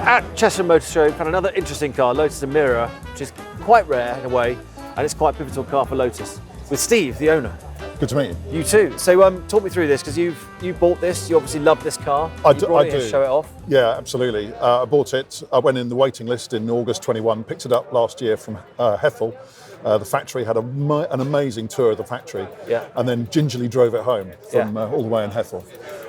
At Chesham Motor Show, we found another interesting car, Lotus Emira, which is quite rare in a way, and it's quite a pivotal car for Lotus, with Steve, the owner. Good to meet you. You too. So talk me through this, because you bought this, you obviously love this car. I you do. brought it here to show it off. Yeah, absolutely. I bought it, I went in the waiting list in August 21, picked it up last year from Hethel. The factory had an amazing tour of the factory, and then gingerly drove it home from all the way in Hethel.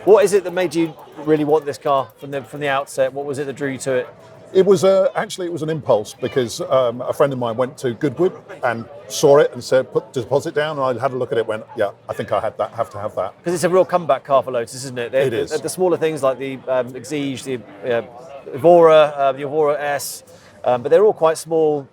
What is it that made you really want this car from the outset? What was it that drew you to it? It was actually it was an impulse because a friend of mine went to Goodwood and saw it and said, "Put deposit down." And I had a look at it, went, "Yeah, I think I have to have that." Because it's a real comeback car for Lotus, isn't it? It is. The smaller things like the Exige, the Evora S, but they're all quite small.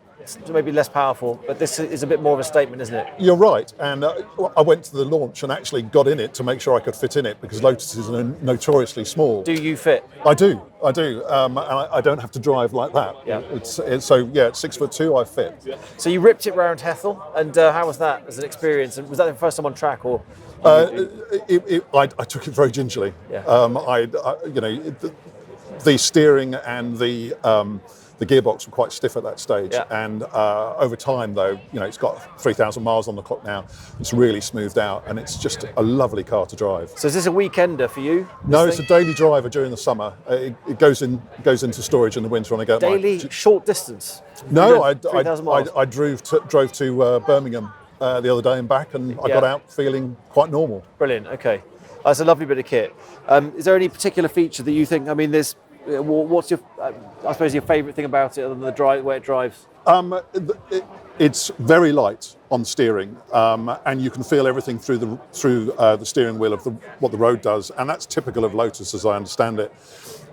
Maybe less powerful, but this is a bit more of a statement, isn't it? You're right, and I went to the launch and actually got in it to make sure I could fit in it because Lotus is notoriously small. Do you fit? I do, and I don't have to drive like that. Yeah. It's at 6'2", I fit. So you ripped it round Hethel, and how was that as an experience? And was that the first time on track, or? I took it very gingerly. Yeah. The steering and the gearbox were quite stiff at that stage, and over time, though, it's got 3,000 miles on the clock now. It's really smoothed out, and it's just a lovely car to drive. So is this a weekender for you? No, it's a daily driver during the summer. It goes into storage in the winter, and I get daily short distance. No, I 3,000 miles. I drove to Birmingham the other day and back, and I got out feeling quite normal. Brilliant. Okay, that's a lovely bit of kit. Is there any particular feature that you think? I mean, there's. What's your, I suppose, your favourite thing about it, other than the way it drives? It's very light on steering, and you can feel everything through the steering wheel of what the road does, and that's typical of Lotus, as I understand it.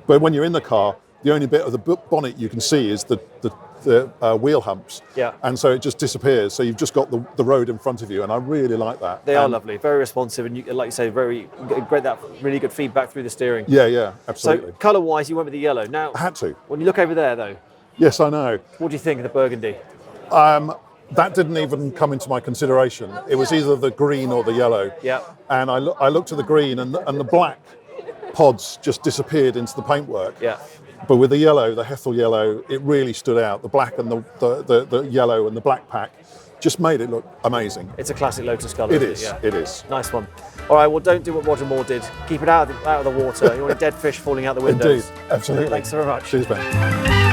But when you're in the car, the only bit of the bonnet you can see is the wheel humps, and so it just disappears. So you've just got the road in front of you, and I really like that. They are lovely, very responsive, and like you say, very great. That really good feedback through the steering. Yeah, absolutely. So colour-wise, you went with the yellow. Now, I had to. When you look over there, though, yes, I know. What do you think of the burgundy? That didn't even come into my consideration. It was either the green or the yellow. Yeah. And I looked at the green, and the black pods just disappeared into the paintwork. Yeah. But with the yellow, the Hethel Yellow, it really stood out. The black and the yellow and the black pack just made it look amazing. It's a classic Lotus colour. It is. Nice one. All right, well, don't do what Roger Moore did. Keep it out of the water. You want a dead fish falling out the windows. Indeed, absolutely. Thanks very much. Cheers, Ben.